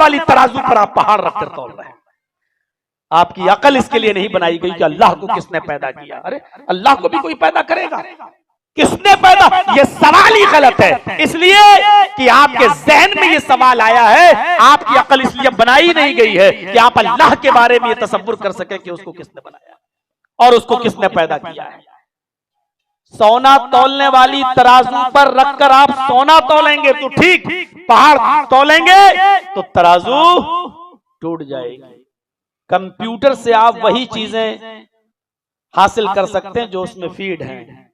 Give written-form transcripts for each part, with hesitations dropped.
वाली तराजू पर आप पहाड़ रखकर तौल रहे हैं। आपकी अकल इसके लिए नहीं बनाई गई कि अल्लाह को किसने पैदा किया। अरे अल्लाह को भी कोई पैदा करेगा? किसने पैदा? ये सवाल ही गलत है, इसलिए कि आपके जहन में ये सवाल आया है। आपकी अकल इसलिए बनाई नहीं गई है कि आप अल्लाह के बारे में ये तसव्वुर कर सके कि उसको किसने बनाया और उसको किसने पैदा किया है। सोना तौलने वाली तराजू पर रखकर आप सोना तौलेंगे तो ठीक, पहाड़ तौलेंगे तो तराजू टूट जाएगी। कंप्यूटर से आप वही चीजें हासिल कर सकते हैं जो उसमें फीड है,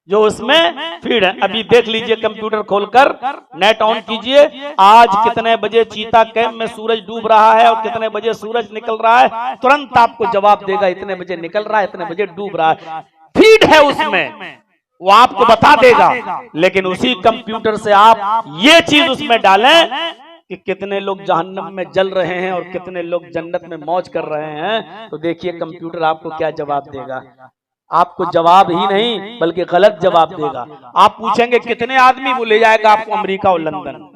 जो उसमें फीड है। अभी देख लीजिए, कंप्यूटर खोलकर नेट ऑन कीजिए, आज कितने बजे चीता कैंप में सूरज डूब रहा है और कितने बजे सूरज निकल रहा है, तुरंत आपको जवाब देगा इतने बजे निकल रहा है, इतने बजे डूब रहा है। फीड है उसमें, वो आपको बता देगा। लेकिन उसी कंप्यूटर से आप ये चीज उसमें डालें कि कितने लोग जहन्नम में जल रहे हैं और कितने लोग जन्नत में मौज कर रहे हैं, तो देखिए कंप्यूटर आपको क्या जवाब देगा। आपको जवाब ही नहीं बल्कि गलत जवाब देगा। आप पूछेंगे कितने आदमी, वो ले जाएगा आपको अमेरिका और लंदन।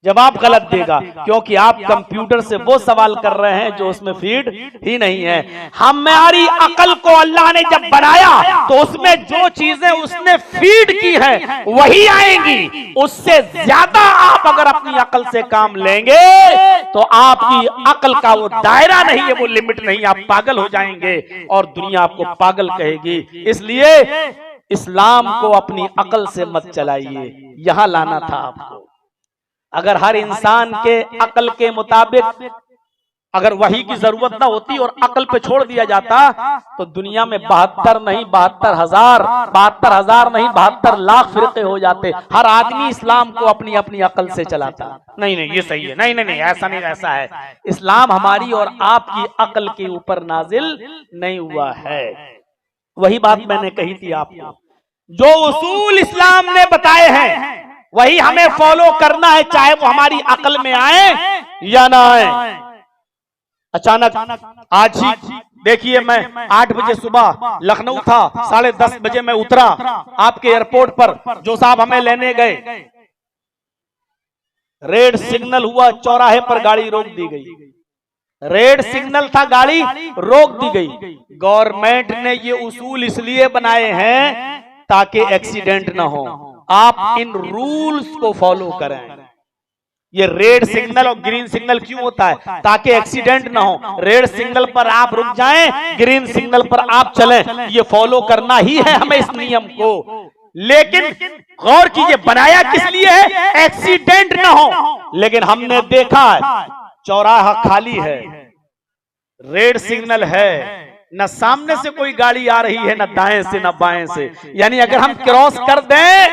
जवाब गलत देगा, क्योंकि आप कंप्यूटर से वो सवाल कर रहे हैं जो उसमें फीड ही नहीं है। हमारी अकल को अल्लाह ने जब बनाया तो उसमें जो चीजें उसने फीड की हैं वही आएंगी। उससे ज्यादा आप अगर अपनी अकल से काम लेंगे तो आपकी अकल का वो दायरा नहीं है, वो लिमिट नहीं, आप पागल हो जाएंगे और दुनिया आपको पागल कहेगी। इसलिए इस्लाम को अपनी अकल से मत चलाइए, यहां लाना था आपको। अगर हर इंसान के अकल के मुताबिक अगर वही की जरूरत ना होती और अकल पे छोड़ दिया जाता तो दुनिया में 72 नहीं 72,000 नहीं 72 लाख फिरके हो जाते। हर आदमी इस्लाम को अपनी अपनी अकल से चलाता। नहीं नहीं ये सही है, नहीं नहीं नहीं ऐसा नहीं, ऐसा है। इस्लाम हमारी और आपकी अकल के ऊपर नाजिल नहीं हुआ है। वही बात मैंने कही थी आपको, जो उसूल इस्लाम ने बताए हैं वही हमें फॉलो करना है, चाहे वो हमारी अकल में आए या ना आए। अचानक आज ही देखिए, मैं 8 बजे सुबह लखनऊ था, 10:30 बजे मैं उतरा आपके एयरपोर्ट पर। जो साहब हमें लेने गए, रेड सिग्नल हुआ, चौराहे पर गाड़ी रोक दी गई। रेड सिग्नल था, गाड़ी रोक दी गई। गवर्नमेंट ने ये उसूल इसलिए बनाए हैं ताकि एक्सीडेंट ना हो। आप इन रूल्स को फॉलो करें। ये रेड सिग्नल और ग्रीन सिग्नल क्यों होता है? ताकि एक्सीडेंट ना हो। रेड सिग्नल पर आप रुक जाएं, ग्रीन सिग्नल पर आप चलें, ये फॉलो करना ही है हमें इस नियम को। लेकिन गौर कीजिए, बनाया किस लिए है? एक्सीडेंट ना हो। लेकिन हमने देखा है चौराहा खाली है, रेड सिग्नल है, न सामने से कोई गाड़ी आ रही है, न दाएं से न बाएं से। यानी अगर हम क्रॉस कर दें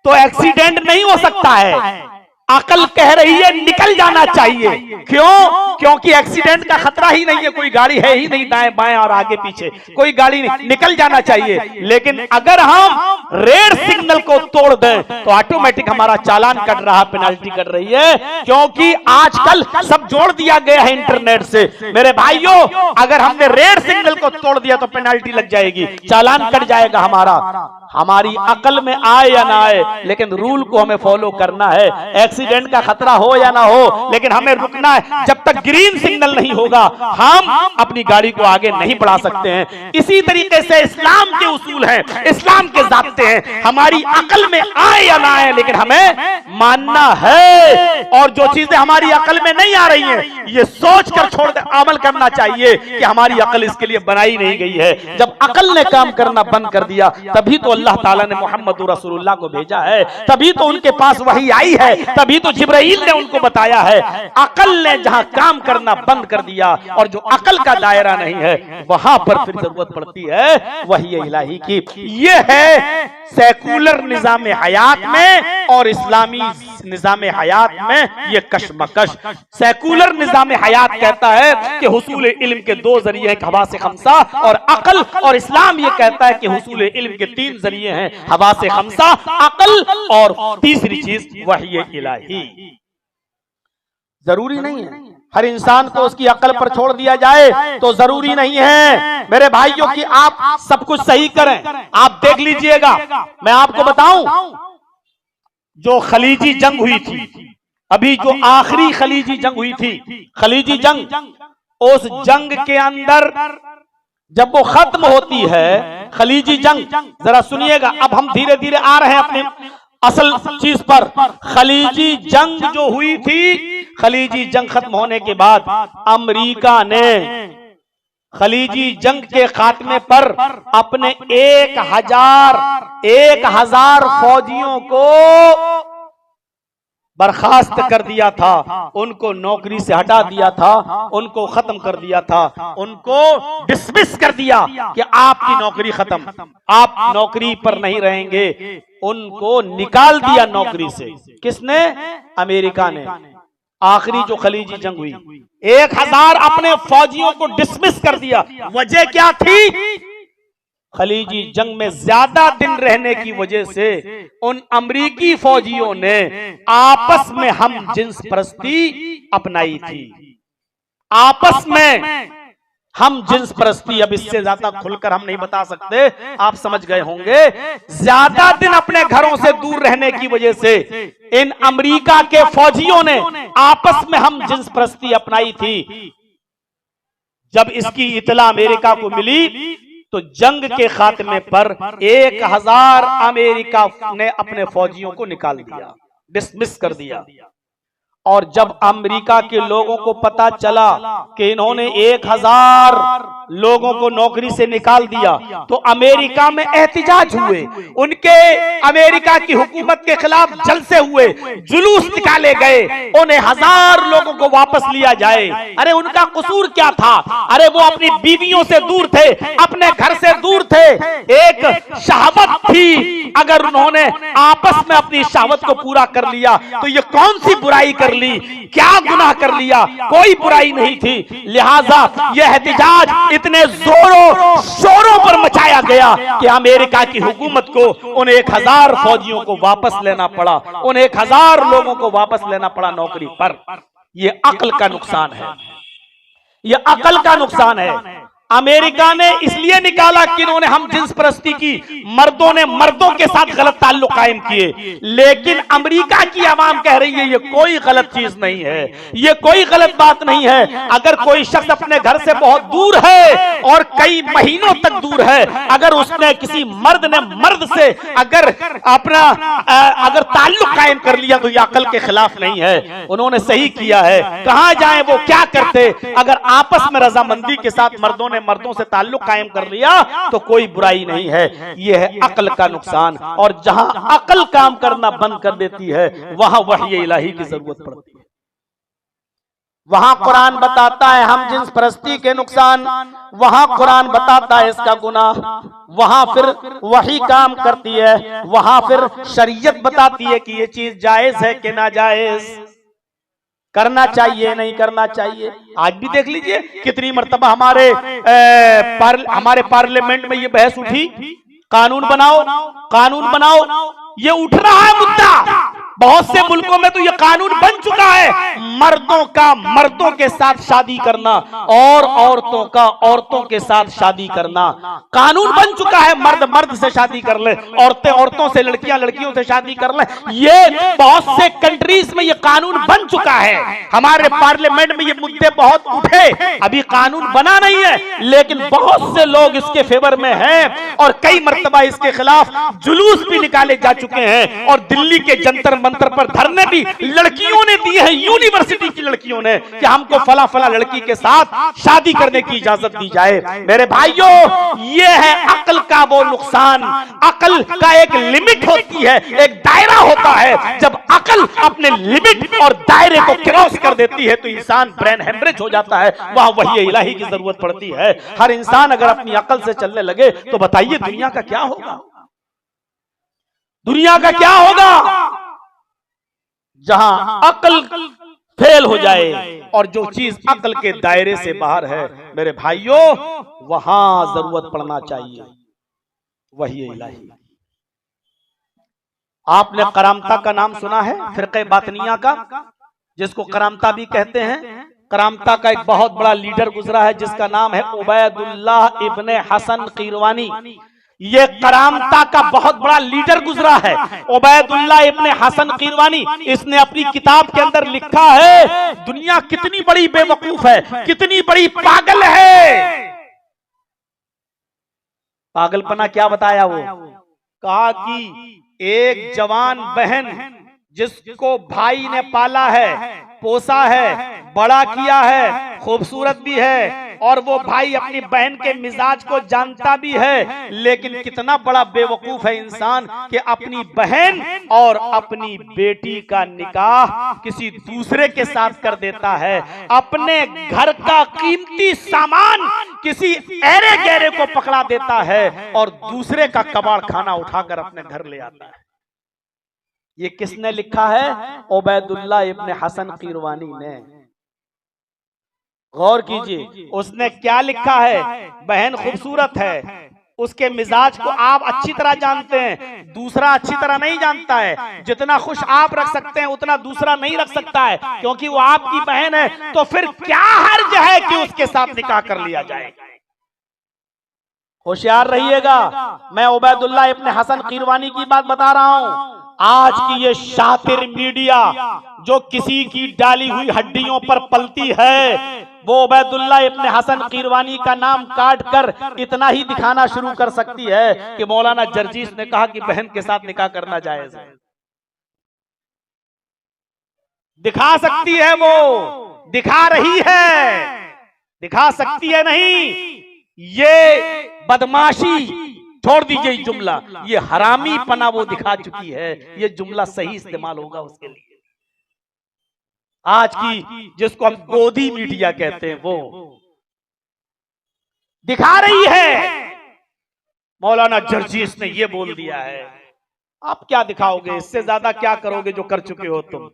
तो एक्सीडेंट नहीं हो सकता है। अकल कह रही है निकल जाना चाहिए। क्यों? क्योंकि एक्सीडेंट का खतरा ही नहीं है, कोई गाड़ी है ही नहीं दाएं बाएं और आगे पीछे कोई गाड़ी नहीं, निकल जाना चाहिए। लेकिन अगर हम रेड सिग्नल को तोड़ दें तो ऑटोमेटिक हमारा चालान कट रहा, पेनल्टी कट रही है। क्योंकि आजकल सब जोड़ दिया गया है इंटरनेट से। मेरे भाइयों, अगर हमने रेड सिग्नल को तोड़ दिया तो पेनल्टी लग जाएगी, चालान कट जाएगा हमारा। हमारी अकल में आए या ना आए, लेकिन रूल को हमें फॉलो करना है। एक्सीडेंट का खतरा हो या ना हो, लेकिन हमें रुकना है। जब तक ग्रीन सिग्नल नहीं होगा हम अपनी गाड़ी को आगे नहीं बढ़ा सकते हैं। इसी तरीके से इस्लाम के उसूल हैं, इस्लाम के ज़ाब्ते हैं। हमारी अकल में आए या ना आए, लेकिन हमें मानना है। और जो चीजें हमारी अकल में नहीं आ रही हैं, ये सोच कर छोड़ दे, अमल करना चाहिए कि हमारी अकल इसके लिए बनाई नहीं गई है। जब अकल ने काम करना बंद कर दिया, तभी तो अल्लाह ताला ने मोहम्मद रसूलुल्लाह को भेजा है, तभी तो उनके पास वही आई है, तभी तो जिब्राइल ने उनको बताया है। अकल ने जहां काम करना बंद कर दिया और जो अकल का दायरा नहीं है, वहां पर फिर जरूरत पड़ती है वही इलाही की। ये है सेकुलर निजाम हयात में और इस्लामी निजाम हयात में ये कशमकश। सेकुलर निजाम हयात कहता है कि हुसूल इल्म के 2 जरिए हैं, हवा से खमसा और अकल। और इस्लाम ये कहता है कि हुसूल इल्म के 3 जरिए हैं, हवा से खमसा, अकल और तीसरी चीज वही इलाही। जरूरी नहीं है हर इंसान को उसकी अकल पर छोड़ दिया जाए, तो जरूरी नहीं है मेरे भाइयों कि आप सब कुछ सही करें। आप देख लीजिएगा, मैं आपको बताऊं, जो खलीजी जंग हुई थी अभी जो आखिरी खलीजी जंग हुई थी, खलीजी जंग, उस जंग के अंदर जब वो खत्म होती है खलीजी जंग, जरा सुनिएगा, अब हम धीरे धीरे आ रहे हैं अपने असल चीज पर। खलीजी जंग जो हुई थी, खलीजी जंग खत्म होने के बाद अमेरिका ने खलीजी जंग के खात्मे पर अपने 1000 फौजियों को बर्खास्त कर दिया था, उनको नौकरी से हटा दिया था, उनको खत्म कर दिया था, उनको डिसमिस कर दिया कि आपकी नौकरी खत्म, आप नौकरी पर नहीं रहेंगे। उनको निकाल दिया नौकरी से। किसने? अमेरिका ने। आखिरी जो खलीजी जंग हुई, 1000 अपने फौजियों को डिसमिस कर दिया। वजह क्या थी? खलीजी जंग में ज्यादा दिन रहने की वजह से उन अमरीकी फौजियों ने आपस में हम जिन्स परस्ती अपनाई थी। आपस में हम जिन्स परस्ती, अब इससे ज्यादा खुलकर हम नहीं बता सकते, आप समझ गए होंगे। ज्यादा दिन अपने घरों से दूर रहने की वजह से इन अमेरिका के फौजियों ने आपस में हम जिन्स परस्ती अपनाई थी। जब इसकी इतला अमेरिका को मिली तो जंग के खात्मे पर 1000 अमेरिका ने अपने फौजियों को निकाल दिया, डिसमिस कर दिया। और जब अमेरिका के लोगों को पता चला कि इन्होंने 1000 लोगों को नौकरी से निकाल दिया, तो अमेरिका में एहतिजाज हुए, उनके अमेरिका की हुकूमत के खिलाफ जलसे हुए, जुलूस निकाले गए, उन्हें 1000 लोगों को वापस लिया जाए। अरे उनका कसूर क्या था? अरे वो अपनी बीवियों से दूर थे, अपने घर से दूर थे, एक शहावत थी, अगर उन्होंने आपस में अपनी शहावत को पूरा कर लिया तो ये कौन सी बुराई कर ली, क्या गुनाह कर लिया? कोई बुराई नहीं थी। लिहाजा यह एहतिजाज इतने जोरों शोरों पर मचाया गया कि अमेरिका की हुकूमत को उन 1000 फौजियों को वापस लेना पड़ा, उन 1000 लोगों को वापस लेना पड़ा नौकरी पर। यह अक्ल का नुकसान है, यह अक्ल का नुकसान है। अमेरिका ने इसलिए निकाला कि इन्होंने हम जिन्स परस्ती की, मर्दों ने मर्दों के साथ गलत ताल्लुक कायम किए। लेकिन अमेरिका की आवाम कह रही है ये कोई गलत चीज नहीं है, ये कोई गलत बात नहीं है। अगर कोई शख्स अपने घर से बहुत दूर है और कई महीनों तक दूर है, अगर उसने किसी मर्द ने मर्द से अगर अपना अगर ताल्लुक कायम कर लिया तो ये अकल के खिलाफ नहीं है। उन्होंने सही किया है। कहां जाए वो क्या करते? अगर आपस में रजामंदी के साथ मर्दों ने मर्दों से ताल्लुक कायम कर लिया तो कोई बुराई नहीं है। यह है अक्ल का नुकसान। और जहां अक्ल काम करना बंद कर देती है वहां वही इलाही की जरूरत पड़ती है। वहां कुरान बताता है हम जिन्स परस्ती के नुकसान, वहां कुरान बताता है इसका गुनाह, वहां फिर वही काम करती है, वहां फिर शरीयत बताती है कि यह चीज जायज है कि नाजायज, करना चाहिए नहीं करना चाहिए। आज भी देख लीजिए कितनी मर्तबा हमारे पार्लियामेंट में ये बहस उठी, कानून बनाओ कानून बनाओ, ये उठ रहा है मुद्दा। बहुत से मुल्कों में तो ये कानून बन चुका है, मर्दों का मर्दों के साथ शादी करना और औरतों का औरतों के साथ शादी करना कानून बन चुका है। मर्द मर्द से शादी कर ले, औरतें औरतों से, लड़कियां लड़कियों से शादी कर ले। ये बहुत से कंट्रीज में ये कानून बन चुका है। हमारे पार्लियामेंट में ये मुद्दे बहुत उठे, अभी कानून बना नहीं है, लेकिन बहुत से लोग इसके फेवर में हैं और कई मर्तबा इसके खिलाफ जुलूस भी निकाले जा चुके हैं। और दिल्ली के जंतर मंतर पर धरने भी लड़कियों ने दिए हैं, यूनिवर्सिटी की लड़कियों ने, कि हमको फला फला लड़की के साथ शादी करने की इजाजत दी जाए। मेरे भाइयों, ये है अक्ल का वो नुकसान। अक्ल का एक लिमिट होती है, एक दायरा होता है। जब अक्ल अपने लिमिट और दायरे को क्रॉस कर देती है तो इंसान ब्रेन हेमरेज हो जाता है, वहां वही इलाही की जरूरत पड़ती है। हर इंसान अगर अपनी अक्ल से चलने लगे तो बताइए दुनिया का क्या होगा? दुनिया का क्या होगा? जहां अक्ल फेल हो जाए और जो चीज अक्ल के दायरे से बाहर है, मेरे भाइयों, वहां जरूरत पड़ना चाहिए वही इलाही। आपने करामता का नाम सुना है, फिरक़े बातिनिया का, जिसको करामता भी कहते हैं। करामता का एक बहुत बड़ा लीडर गुजरा है जिसका नाम है उबैदुल्लाह इब्ने हसन कीरवानी। ये करामता का बहुत बड़ा लीडर गुजरा है उबैदुल्लाह इब्ने हसन कीरवानी। इसने अपनी किताब के अंदर लिखा है दुनिया कितनी बड़ी बेवकूफ है, कितनी बड़ी पागल है। पागलपना क्या बताया वो? कहा कि एक जवान बहन जिसको भाई ने पाला है, पोसा है, बड़ा किया है, खूबसूरत भी है, और वो भाई अपनी बहन के मिजाज को जानता भी है, लेकिन कितना बड़ा बेवकूफ है इंसान कि अपनी बहन और अपनी बेटी का निकाह किसी दूसरे के साथ कर देता है। अपने घर का कीमती सामान किसी ऐरे गहरे को पकड़ा देता है और दूसरे का कबाड़ खाना उठाकर अपने घर ले आता है। ये किसने लिखा है? उबैदुल्लाह इब्ने हसन कीरवानी ने। गौर कीजिए उसने क्या लिखा है। बहन खूबसूरत है, उसके मिजाज को आप अच्छी तरह जानते हैं, दूसरा अच्छी तरह नहीं जानता है। जितना खुश आप रख सकते हैं उतना दूसरा नहीं रख सकता है, क्योंकि वो आपकी बहन है। तो फिर क्या हर्ज है कि उसके साथ निकाह कर लिया जाए। होशियार रहिएगा, मैं उबैदुल्लाह इब्ने हसन कीरवानी की बात बता रहा हूं। आज की ये शातिर मीडिया जो किसी की डाली हुई हड्डियों पर पलती है, वो उबैदुल्लाह इब्ने हसन कीरवानी का नाम काट कर इतना ही दिखाना शुरू कर सकती है कि मौलाना जर्जीस ने कहा कि बहन के साथ निकाह करना जायज है। दिखा सकती है, वो दिखा रही है, दिखा सकती है नहीं। ये बदमाशी छोड़ दीजिए जुमला, ये हरामी पना वो दिखा चुकी है। ये जुमला सही इस्तेमाल होगा उसके लिए। आज की जिसको हम गोदी मीडिया कहते हैं वो दिखा रही है। मौलाना जर्जीस ने ये बोल दिया है, आप क्या दिखाओगे? इससे ज्यादा क्या करोगे जो कर चुके हो तुम?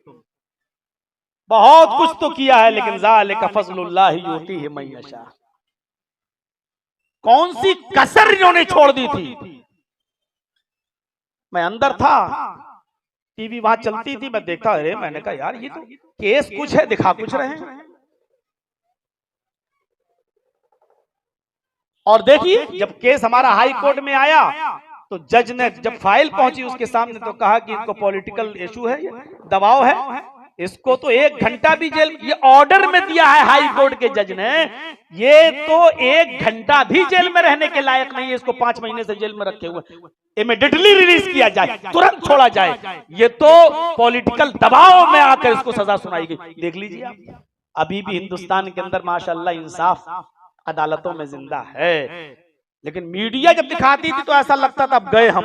बहुत कुछ तो किया है, लेकिन ज़ालिका फज़लुल्लाह युतीहि मन यशा। कौन सी कसर इन्होंने छोड़ दी थी? मैं अंदर था, टीवी वहां चलती थी, मैं देखा, अरे मैंने कहा यार ये तो केस कुछ है, दिखा कुछ रहे हैं। और देखिए जब केस हमारा हाई कोर्ट में आया तो जज ने जब फाइल पहुंची उसके सामने तो कहा कि इनको पॉलिटिकल इशू है, दबाव है, इसको तो 1 घंटा भी जेल, ये ऑर्डर में दिया है हाई कोर्ट के जज ने, ये तो 1 घंटा भी जेल में रहने के लायक नहीं है, इसको 5 महीने से जेल में रखे हुए, इमीडिएटली रिलीज किया जाए, तुरंत छोड़ा जाए। ये तो पॉलिटिकल दबाव में आकर इसको सजा सुनाई गई। देख लीजिए आप, अभी भी हिंदुस्तान के अंदर माशाअल्लाह इंसाफ अदालतों में जिंदा है, लेकिन मीडिया जब दिखाती थी तो ऐसा लगता था अब गए हम।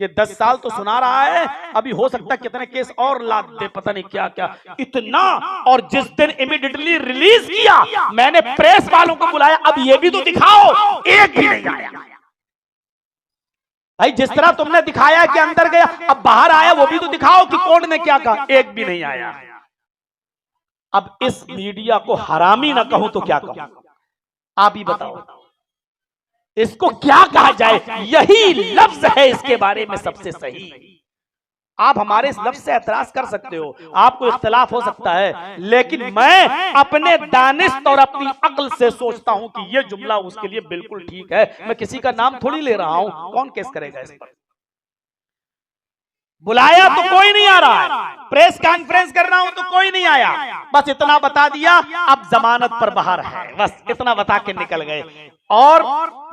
ये 10 साल तो सुना रहा है, अभी हो सकता है कितने केस और लाद दे, पता नहीं क्या क्या इतना। और जिस दिन इमीडिएटली रिलीज किया, मैंने प्रेस वालों को बुलाया, अब ये भी तो दिखाओ, एक भी नहीं आया। भाई जिस तरह तुमने दिखाया कि अंदर गया, अब बाहर आया, वो भी तो दिखाओ कि कोर्ट ने क्या कहा, एक भी नहीं आया। अब इस मीडिया को हरामी ना कहूं तो क्या कहूं? आप ही बताओ इसको क्या कहा जाए? यही लफ्ज है इसके बारे में सबसे सही। आप हमारे इस लफ्ज से एतराज कर सकते हो, आपको इख्तिलाफ हो सकता है, लेकिन मैं अपने दानिश और अपनी अक्ल से सोचता हूं कि यह जुमला उसके लिए बिल्कुल ठीक है। मैं किसी का नाम थोड़ी ले रहा हूं, कौन केस करेगा इस पर? बुलाया तो कोई नहीं आ रहा है, प्रेस कॉन्फ्रेंस कर रहा हूं तो कोई नहीं आया, बस इतना बता दिया अब जमानत पर बाहर है, बस इतना बता के निकल गए। और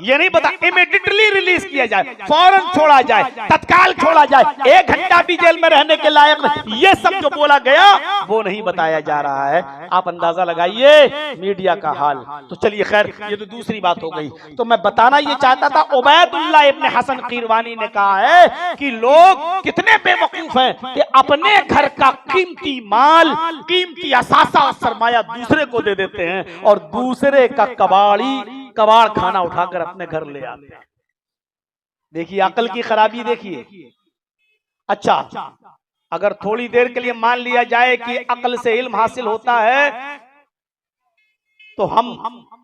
ये नहीं बता इमीडिएटली रिलीज किया जाए, फौरन छोड़ा जाए, तत्काल छोड़ा जाए, 1 घंटा भी जेल में रहने के लायक नहीं, ये सब जो बोला गया वो नहीं बताया जा रहा है। आप अंदाजा लगाइए मीडिया का हाल। तो चलिए खैर, ये तो दूसरी बात हो गई। तो मैं बताना ये चाहता था, उबैदुल्लाह इब्ने हसन कीरवानी ने कहा है कि लोग कितने बेवकूफ हैं कि अपने घर का कीमती माल, कीमती असासा और सरमाया दूसरे को दे देते हैं और दूसरे का कबाड़ खाना उठाकर अपने घर ले आते हैं। देखिए अकल की खराबी देखिए। अच्छा, अगर थोड़ी देर के लिए मान लिया जाए कि अकल से इल्म हासिल होता है, तो हम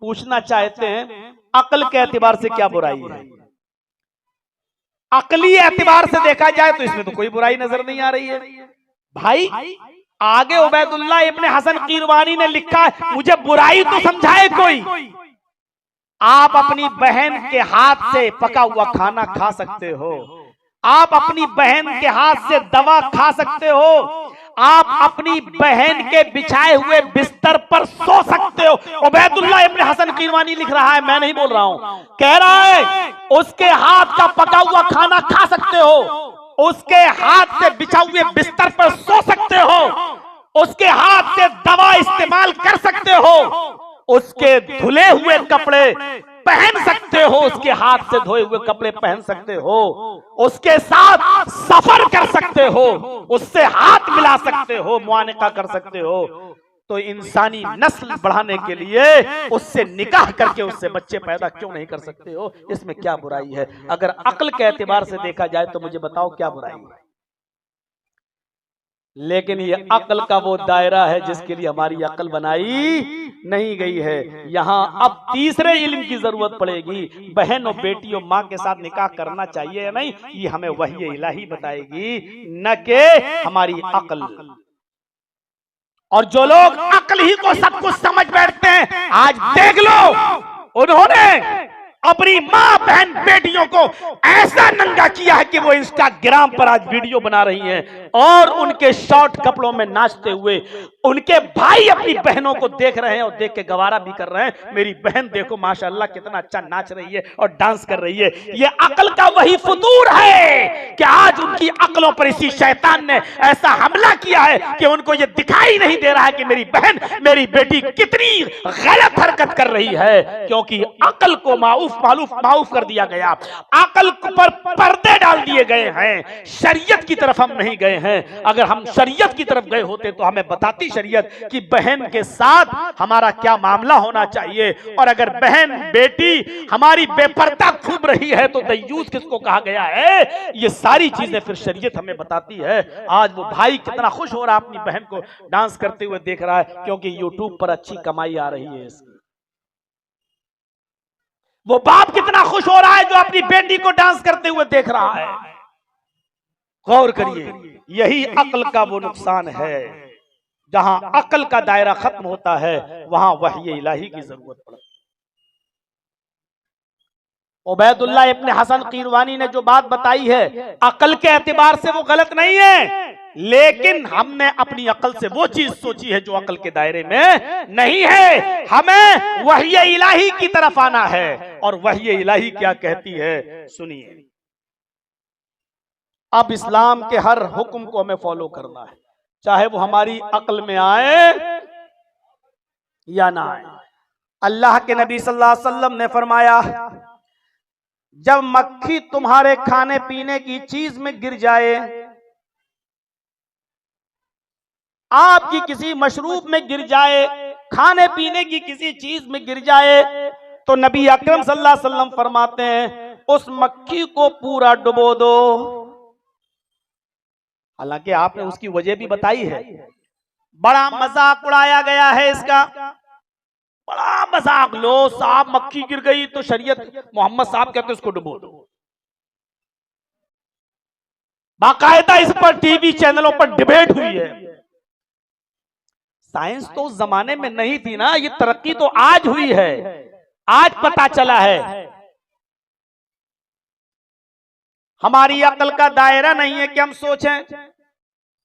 पूछना चाहते हैं अकल के एतबार से क्या बुराई है? अकली एतबार से देखा जाए तो इसमें तो कोई बुराई नजर नहीं आ रही है। भाई आगे उबैदुल्लाह इब्ने हसन कीरवानी ने लिखा है, मुझे बुराई तो समझाए कोई। आप अपनी बहन के हाथ से पका हुआ खाना खा सकते हो, आप अपनी बहन के हाथ से दवा खा सकते हो, आप अपनी बहन के बिछाए हुए बिस्तर पर सो सकते हो। उबैदुल्लाह इब्न हसन कीरवानी लिख रहा है, मैं नहीं बोल रहा हूं, कह रहा है उसके हाथ का पका हुआ खाना खा सकते हो, उसके हाथ से बिछा हुए बिस्तर पर सो सकते हो, उसके हाथ से दवा इस्तेमाल कर सकते हो, उसके धुले हुए कपड़े पहन सकते हो, उसके हाथ से धोए हुए कपड़े पहन सकते हो, उसके साथ सफर कर सकते हो, उससे हाथ मिला सकते हो, मुआनिका कर सकते हो। तो इंसानी नस्ल बढ़ाने के लिए उससे निकाह करके उससे बच्चे पैदा क्यों नहीं कर सकते हो? इसमें क्या बुराई है? अगर अक्ल के एतबार से देखा जाए तो मुझे बताओ क्या बुराई है? लेकिन ये अक्ल का वो दायरा है जिसके लिए हमारी अक्ल बनाई नहीं गई है। यहाँ अब तीसरे इल्म की जरूरत पड़ेगी। बहन और बेटी और माँ के साथ निकाह करना चाहिए या नहीं, ये हमें वही इलाही बताएगी, न कि हमारी अक्ल। और जो लोग अक्ल ही को सब कुछ समझ बैठते हैं, आज देख लो उन्होंने अपनी माँ बहन बेटियों को ऐसा नंगा किया है कि वो इंस्टाग्राम पर आज वीडियो बना रही हैं और उनके शॉर्ट कपड़ों में नाचते हुए उनके भाई अपनी बहनों को देख रहे हैं और देख के गवारा भी कर रहे हैं, मेरी बहन देखो माशाअल्लाह कितना अच्छा नाच रही है और डांस कर रही है। ये अक्ल का वही फतूर है कि आज उनकी अक्लों पर इसी शैतान ने ऐसा हमला किया है कि उनको ये दिखाई नहीं दे रहा है कि मेरी बहन मेरी बेटी कितनी गलत हरकत कर रही है, क्योंकि अक्ल को माऊफ कर दिया गया, अक्ल पर पर्दे डाल दिए गए हैं, शरीयत की तरफ हम नहीं गए हैं। अगर हम शरीयत की तरफ गए होते तो हमें बताती शरीयत कि बहन के साथ हमारा क्या मामला होना चाहिए, और अगर बहन बेटी हमारी बेपर्दा घूम रही है तो दय्यूस किसको कहा गया है, ये सारी चीजें फिर शरीयत हमें बताती है। आज वो भाई कितना खुश हो रहा है अपनी बहन को डांस करते हुए देख रहा है, क्योंकि यूट्यूब पर अच्छी कमाई आ रही है इसकी। वो बाप कितना खुश हो रहा है जो अपनी बेटी को डांस करते हुए देख रहा है। गौर करिए, यही अक्ल का वो नुकसान है। जहां अक्ल का दायरा खत्म होता है वहां वही इलाही की जरूरत पड़ती है। उबैदुल्लाह इब्न हसन कीरवानी ने जो बात बताई है अक्ल के एतबार से वो गलत नहीं है, लेकिन हमने अपनी अक्ल से वो चीज सोची है जो अक्ल के दायरे में नहीं है। हमें वही इलाही की तरफ आना है, और वही इलाही क्या कहती है सुनिए। अब इस्लाम के हर हुक्म को हमें फॉलो करना है, चाहे वो हमारी अक्ल में आए या ना आए। अल्लाह के नबी सल्लल्लाहु अलैहि वसल्लम ने फरमाया, जब मक्खी तुम्हारे खाने पीने की चीज में गिर जाए, आपकी किसी मशरूब में गिर जाए, खाने पीने की किसी चीज में गिर जाए, तो नबी अकरम सल्लल्लाहु अलैहि वसल्लम फरमाते हैं उस मक्खी को पूरा डुबो दो। हालांकि आपने उसकी वजह भी बताई है, बड़ा मजाक उड़ाया गया है इसका, बड़ा मजाक। लो साहब मक्खी गिर गई तो शरीयत मोहम्मद साहब कहते उसको डुबो दो। बाकायदा इस पर टीवी चैनलों पर डिबेट हुई है। साइंस तो उस जमाने में नहीं थी ना, ये तरक्की तो आज हुई है, आज पता चला है। हमारी अक्ल का दायरा नहीं है कि हम सोचें,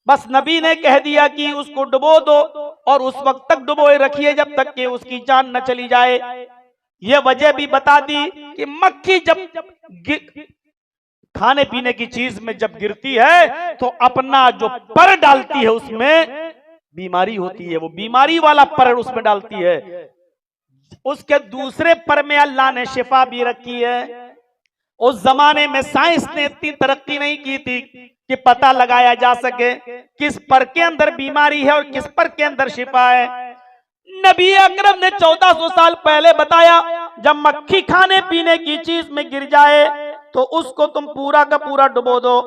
बस नबी ने कह दिया कि उसको डुबो दो और उस वक्त तक डुबोए रखिए जब तक कि उसकी जान न चली जाए। ये वजह भी बता दी कि मक्खी जब खाने पीने की चीज में जब गिरती है तो अपना जो पर डालती है उसमें बीमारी होती है, वो बीमारी वाला पर उसमें डालती है। उसके दूसरे पर में अल्लाह ने शिफा भी रखी है। उस जमाने में साइंस ने इतनी तरक्की नहीं की थी कि पता लगाया जा सके किस पर के अंदर बीमारी है और किस पर के अंदर शिफा है। नबी अकरम ने 1400 साल पहले बताया, जब मक्खी खाने पीने की चीज में गिर जाए तो उसको तुम पूरा का पूरा डुबो दो,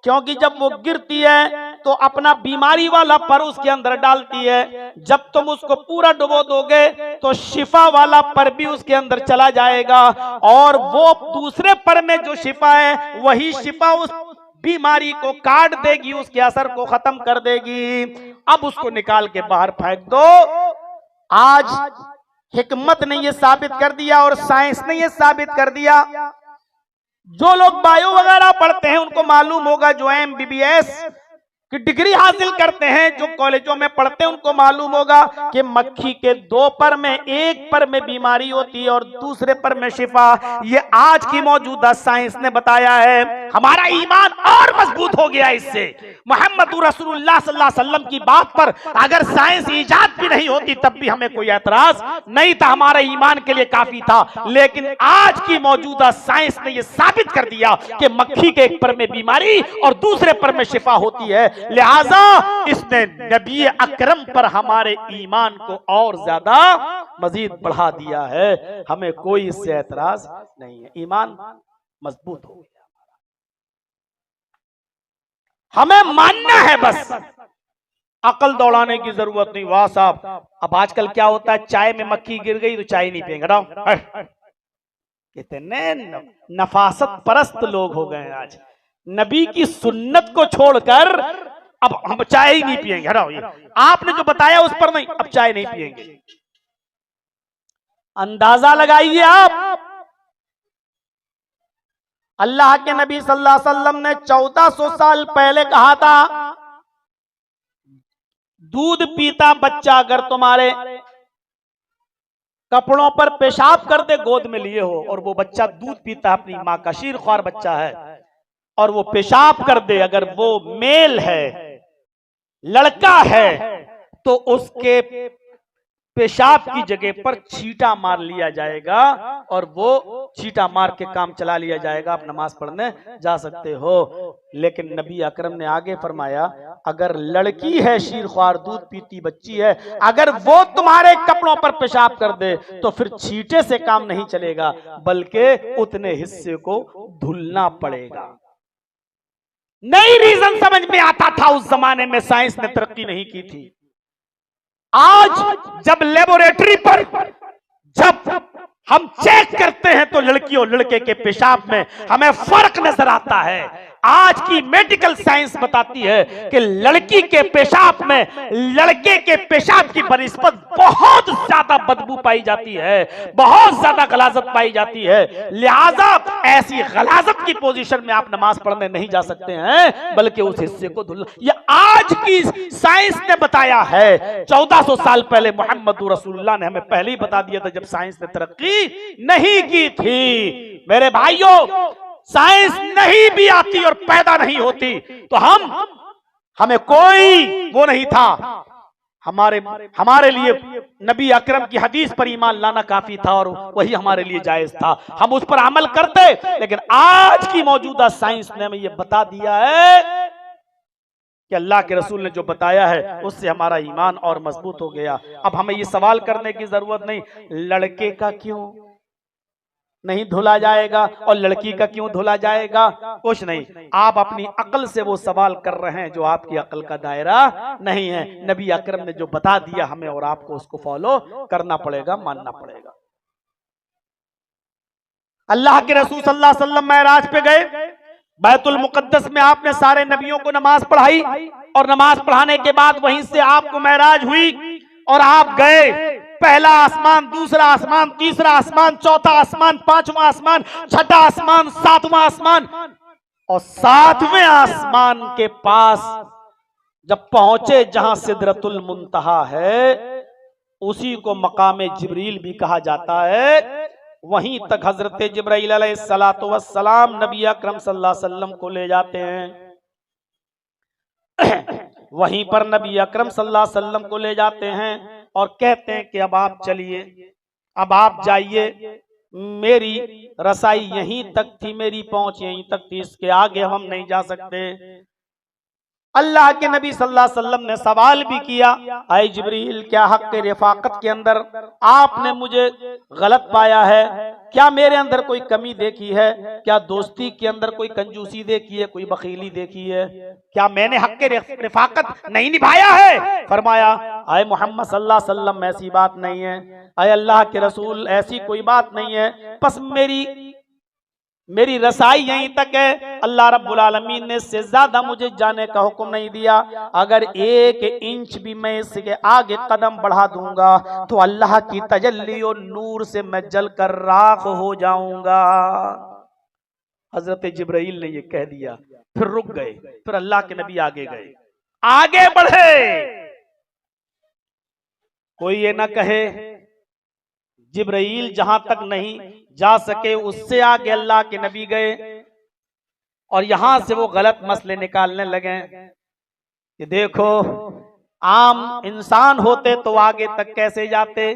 क्योंकि जब वो गिरती है तो अपना बीमारी वाला पर उसके अंदर डालती है। जब तुम उसको पूरा डुबो दोगे तो शिफा वाला पर भी उसके अंदर चला जाएगा, और वो दूसरे पर में जो शिफा है वही शिफा उस बीमारी को काट देगी, उसके असर को खत्म कर देगी। अब उसको निकाल के बाहर फेंक दो। आज हिकमत ने ये साबित कर दिया और साइंस ने ये साबित कर दिया। जो लोग बायो वगैरह पढ़ते हैं उनको मालूम होगा, जो MBBS की डिग्री हासिल करते हैं, जो कॉलेजों में पढ़ते हैं उनको मालूम होगा कि मक्खी के 2 पर में, एक पर में बीमारी होती है और दूसरे पर में शिफा। ये आज की मौजूदा साइंस ने बताया है। हमारा ईमान और मजबूत हो गया इससे। मोहम्मद रसूलुल्लाह सल्लल्लाहु अलैहि वसल्लम की बात पर अगर साइंस ईजाद भी नहीं होती तब भी हमें कोई एतराज नहीं था, हमारे ईमान के लिए काफी था। लेकिन आज की मौजूदा साइंस ने यह साबित कर दिया कि मक्खी के एक पर में बीमारी और दूसरे पर में शिफा होती है। लिहाजा इसने नबी अकरम पर हमारे ईमान को और ज्यादा मजीद बढ़ा दिया है। हमें कोई इससे एतराज नहीं है, ईमान मजबूत हो गया। हमें मानना है, बस अकल दौड़ाने की जरूरत नहीं। वाह साहब, अब आजकल क्या होता है, चाय में मक्खी गिर गई तो चाय नहीं पिएंगे ना। कितने नफासत परस्त लोग हो गए आज। नबी की सुन्नत को छोड़कर अब हम चाय ही नहीं पिएंगे। हटाओ, ये आपने जो बताया उस पर नहीं, अब चाय नहीं पिएंगे। अंदाजा लगाइए आप, अल्लाह के नबी सल्लल्लाहु अलैहि वसल्लम ने 1400 साल पहले कहा था, दूध पीता बच्चा अगर तुम्हारे कपड़ों पर पेशाब कर दे, गोद में लिए हो, और वो बच्चा दूध पीता है, अपनी माँ का शीरख्वार बच्चा है, और वो पेशाब कर दे, अगर वो मेल है, लड़का है, तो उसके पेशाब की जगह पर छींटा मार लिया जाएगा और वो छींटा मार के काम चला लिया जाएगा, आप नमाज पढ़ने जा सकते हो। लेकिन नबी अकरम ने आगे फरमाया, अगर लड़की है, शीरख्वार दूध पीती बच्ची है, अगर वो तुम्हारे कपड़ों पर पेशाब कर दे तो फिर छींटे से काम नहीं चलेगा, बल्कि उतने हिस्से को धुलना पड़ेगा। नई रीजन समझ में आता था उस जमाने में, साइंस ने तरक्की नहीं की थी। आज जब लेबोरेटरी पर जब हम चेक करते हैं तो लड़की और लड़के के पेशाब में हमें फर्क नजर आता है। आज की मेडिकल साइंस बताती है कि लड़की के पेशाब में लड़के के पेशाब की बनिस्बत बहुत ज्यादा बदबू पाई जाती है, बहुत ज्यादा गलाजत पाई जाती है। लिहाजा ऐसी गलाजत की पोजीशन में आप नमाज पढ़ने नहीं जा सकते हैं, बल्कि उस हिस्से को धुलना। यह आज की साइंस ने बताया है। 1400 साल पहले मोहम्मद रसूलुल्लाह ने हमें पहले ही बता दिया था, जब साइंस ने तरक्की नहीं की थी। मेरे भाइयों, साइंस नहीं भी आती और पैदा नहीं होती तो हमें कोई वो नहीं था। हमारे लिए नबी अकरम की हदीस पर ईमान लाना काफी था और वही हमारे लिए जायज था, हम उस पर अमल करते। लेकिन आज की मौजूदा साइंस ने हमें यह बता दिया है कि अल्लाह के रसूल ने जो बताया है उससे हमारा ईमान और मजबूत हो गया। अब हमें ये सवाल करने की जरूरत नहीं, लड़के का क्यों नहीं धुला जाएगा और लड़की का क्यों धुला जाएगा, कुछ नहीं। आप अपनी अकल से वो सवाल कर रहे हैं जो आपकी अकल का दायरा नहीं है। नबी अकरम ने जो बता दिया हमें और आपको उसको फॉलो करना पड़ेगा, मानना पड़ेगा। अल्लाह के रसूल सल्लल्लाहु अलैहि वसल्लम मेराज पे गए, बैतुल मुकद्दस में आपने सारे नबियों को नमाज पढ़ाई और नमाज पढ़ाने के बाद वहीं से आपको मेराज हुई और आप गए। पहला आसमान, दूसरा आसमान, तीसरा आसमान, चौथा आसमान, पांचवा आसमान, छठा आसमान, सातवां आसमान, और सातवें आसमान के पास जब पहुंचे जहां सिदरतुल मुंतहा है, उसी को मकामे जिब्रील भी कहा जाता है, वहीं तक हजरत जिब्राइल अलैहिस्सलातु वस्सलाम नबी अकरम सल्लल्लाहु अलैहि वसल्लम को ले जाते हैं। वहीं पर नबी अकरम सल्लल्लाहु अलैहि वसल्लम को ले जाते हैं और कहते हैं कि अब आप चलिए, अब आप जाइए, मेरी रसाई यहीं तक थी, मेरी पहुंच यहीं तक थी, इसके आगे हम नहीं जा सकते। अल्लाह के नबी सल्लल्लाहु अलैहि वसल्लम ने सवाल भी किया, आए जिब्रील, क्या हक के रिफाकत के अंदर आपने मुझे गलत पाया है? क्या मेरे अंदर कोई कमी देखी है? क्या दोस्ती के अंदर कोई कंजूसी देखी है, कोई बखीली देखी है? क्या मैंने हक के रिफाकत नहीं निभाया है? फरमाया, आए मोहम्मद सल्लल्लाहु अलैहि वसल्लम, ऐसी बात नहीं है। आए अल्लाह के रसूल, ऐसी कोई बात नहीं है। बस मेरी मेरी रसाई यहीं तक है। अल्लाह रब्बुल आलमीन ने इससे ज्यादा मुझे जाने का हुक्म नहीं दिया। अगर 1 इंच भी मैं इसके आगे कदम बढ़ा दूंगा तो अल्लाह की तजल्ली और नूर से मैं जलकर राख हो जाऊंगा। हजरत जिब्राइल ने ये कह दिया, फिर रुक गए। फिर अल्लाह के नबी आगे गए, आगे बढ़े। कोई ये ना कहे जिब्राइल जहां तक नहीं जा सके उससे आगे अल्लाह के नबी गए और यहां से वो गलत मसले निकालने लगे कि देखो आम इंसान होते तो आगे तक कैसे जाते।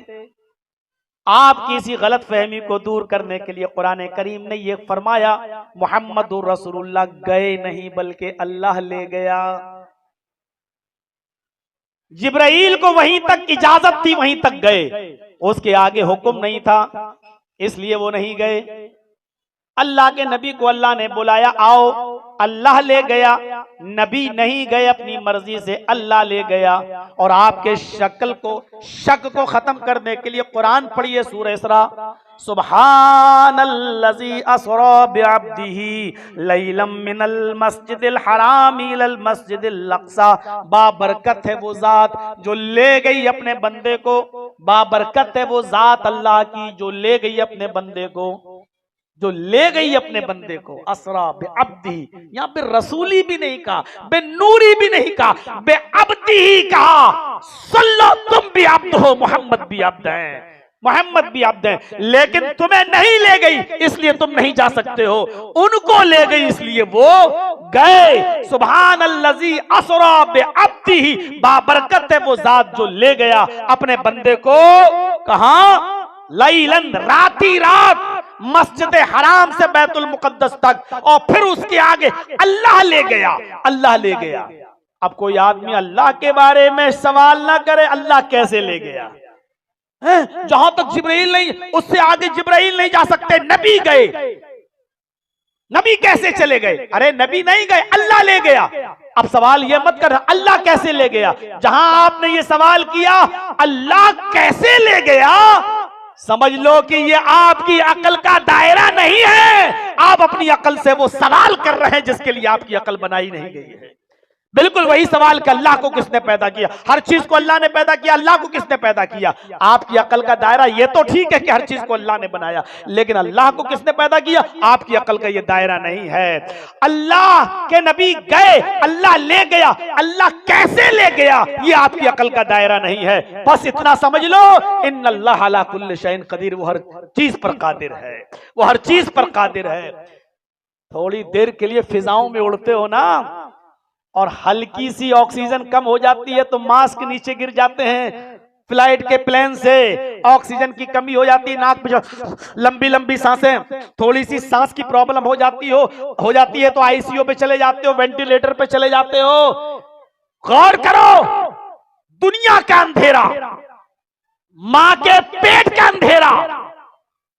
आप किसी गलत फहमी को दूर करने के लिए कुरान करीम ने ये फरमाया, मुहम्मदुर रसूलुल्लाह गए नहीं बल्कि अल्लाह ले गया। जिब्राइल को वहीं तक इजाजत थी, वहीं तक गए, उसके आगे हुक्म नहीं था, इसलिए वो नहीं गए। अल्लाह के नबी को अल्लाह ने बुलाया, आओ, अल्लाह ले गया। नबी नहीं गए अपनी मर्जी से, अल्लाह ले गया। और आपके शक को खत्म करने के लिए कुरान पढ़िए, सूरह इसरा, सुब्हानल्लज़ी अस्रा बिअब्दिही लैलम मिनल मस्जिदिल हराम इलल मस्जिदिल अक़सा। बाबरकत है वो जात जो ले गई अपने बंदे को, बाबरकत है वो जात अल्लाह की जो ले गई अपने बंदे को, जो ले गई अपने बंदे को। असरा बेअब्दी, यहाँ पे रसूली भी नहीं कहा, बे नूरी भी नहीं कहा, बे अब्दी ही कहा। सल्लो, तुम भी अब्द हो, मोहम्मद भी अब्द है, मोहम्मद भी अब्द है, लेकिन तुम्हें नहीं ले गई इसलिए तुम नहीं जा सकते हो, उनको ले गई इसलिए वो गए। सुभान अल्लज़ी असरा बेअब्दी ही, बाबरकत है वो जात जो ले गया अपने बंदे को। कहां? लैलन, राती रात, मस्जिद हराम से बैतुल मुकद्दस तक, और फिर उसके आगे अल्लाह ले गया, अल्लाह ले गया। अब कोई आदमी अल्लाह के बारे में सवाल ना करे, अल्लाह कैसे ले गया? जहां तक जिब्राइल नहीं, उससे आगे जिब्राइल नहीं जा सकते, नबी गए। नबी कैसे चले गए? अरे नबी नहीं गए, अल्लाह ले गया। अब सवाल ये मत कर अल्लाह कैसे ले गया, जहां आपने ये सवाल किया अल्लाह कैसे ले गया, समझ लो कि ये आपकी अकल का दायरा नहीं है। आप अपनी अकल से वो सवाल कर रहे हैं जिसके लिए आपकी अकल बनाई नहीं गई है। बिल्कुल वही सवाल कि अल्लाह को किसने पैदा किया? हर चीज को अल्लाह ने पैदा किया, अल्लाह को किसने पैदा किया? आपकी अकल का दायरा ये तो ठीक है कि हर चीज को अल्लाह ने बनाया, लेकिन अल्लाह को किसने पैदा किया? आपकी अकल का ये दायरा नहीं है। अल्लाह के नबी गए, अल्लाह ले गया, अल्लाह कैसे ले गया ये आपकी अकल का दायरा नहीं है। बस इतना समझ लो, इन्नल्लाह अला कुल्लि शैइन कदीर, वो हर चीज पर कादिर है, वो हर चीज पर कादिर है। थोड़ी देर के लिए फिजाओं में उड़ते हो ना, और हल्की सी ऑक्सीजन कम हो जाती है तो मास्क नीचे गिर जाते हैं, फ्लाइट के प्लेन से ऑक्सीजन की कमी हो जाती है, नाक पे लंबी लंबी सांसें, थोड़ी सी सांस की प्रॉब्लम हो जाती है तो आईसीयू पे चले जाते हो, वेंटिलेटर पे चले जाते हो। गौर करो, दुनिया का अंधेरा, मां के पेट का अंधेरा,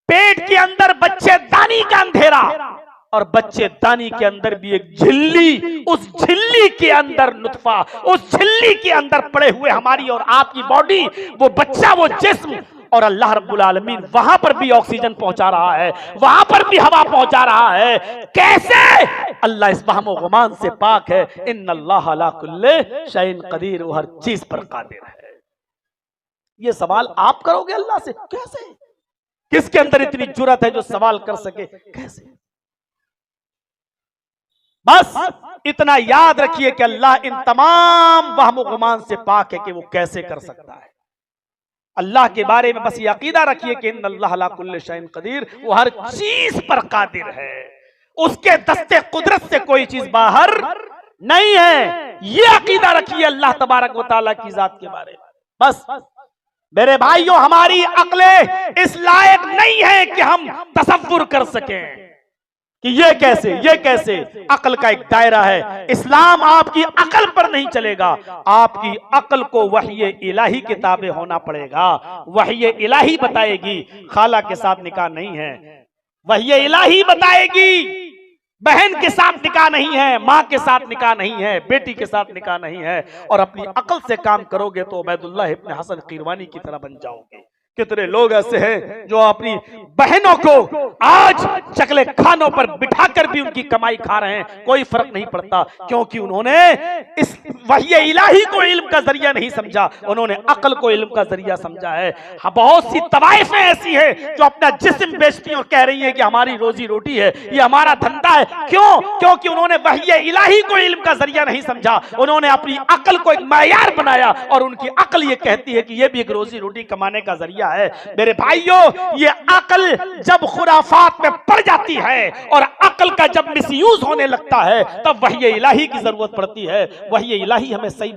पेट के अंदर बच्चेदानी का अंधेरा, और बच्चेदानी के अंदर भी एक झिल्ली, उस झिल्ली के अंदर नुतफा, उस झिल्ली के अंदर पड़े हुए हमारी और आपकी बॉडी, वो बच्चा, वो जिस्म, और अल्लाह रब्बुल आलमीन वहां पर भी ऑक्सीजन पहुंचा रहा है, वहां पर भी हवा पहुंचा रहा है। कैसे? अल्लाह इस वहमो गुमान से पाक है। इन्नल्लाह अला कुल्लि शैइन कदीर, वो हर चीज पर कादिर है। ये सवाल आप करोगे अल्लाह से? कैसे? किसके अंदर इतनी जुर्रत है जो सवाल कर सके? कैसे? बस इतना याद रखिए कि अल्लाह इन तमाम वहम गुमान से पाक है कि वो कैसे कर सकता है। अल्लाह के बारे में बस ये अकीदा रखिए कि इन्नल्लाह अला कुल्लि शैइन कदीर, वो हर चीज पर कादिर है, उसके दस्ते कुदरत से कोई चीज बाहर नहीं है। ये अकीदा रखिए अल्लाह तबारक व तआला की जात के बारे में। बस मेरे भाइयों, हमारी अक्लें इस लायक नहीं है कि हम तसव्वुर कर सकें कि ये कैसे। अकल का एक दायरा है। इस्लाम आपकी अकल पर नहीं चलेगा, आपकी अकल को वही इलाही के ताबे होना पड़ेगा। वही इलाही बताएगी खाला के साथ निकाह नहीं है, वही इलाही बताएगी बहन के साथ निकाह नहीं है, माँ के साथ निकाह नहीं है, बेटी के साथ निकाह नहीं है। और अपनी अकल से काम करोगे तो उबैदुल्लाह इब्न हसन कीरवानी की तरह बन जाओगे कितने लोग ऐसे हैं जो अपनी बहनों को आज चकले खानों पर बिठाकर भी उनकी कमाई खा रहे हैं, कोई फर्क नहीं पड़ता, क्योंकि उन्होंने इस वही इलाही को इल्म का जरिया नहीं समझा, उन्होंने अक्ल को इल्म का जरिया समझा है। हाँ, बहुत सी तवाइफें ऐसी हैं जो अपना जिस्म बेचती और कह रही है कि हमारी रोजी रोटी है, ये हमारा धंधा है। क्यों? क्योंकि उन्होंने वही इलाही को इल्म का जरिया नहीं समझा, उन्होंने अपनी अक्ल को एक मायार बनाया और उनकी अक्ल ये कहती है कि ये भी एक रोजी रोटी कमाने का जरिया है। मेरे भाइयों, ये अक्ल जब खुराफात में पड़ जाती है और अक्ल का जब मिसयूज होने लगता है तब वही इलाही की जरूरत पड़ती है। वही इलाही हमें सही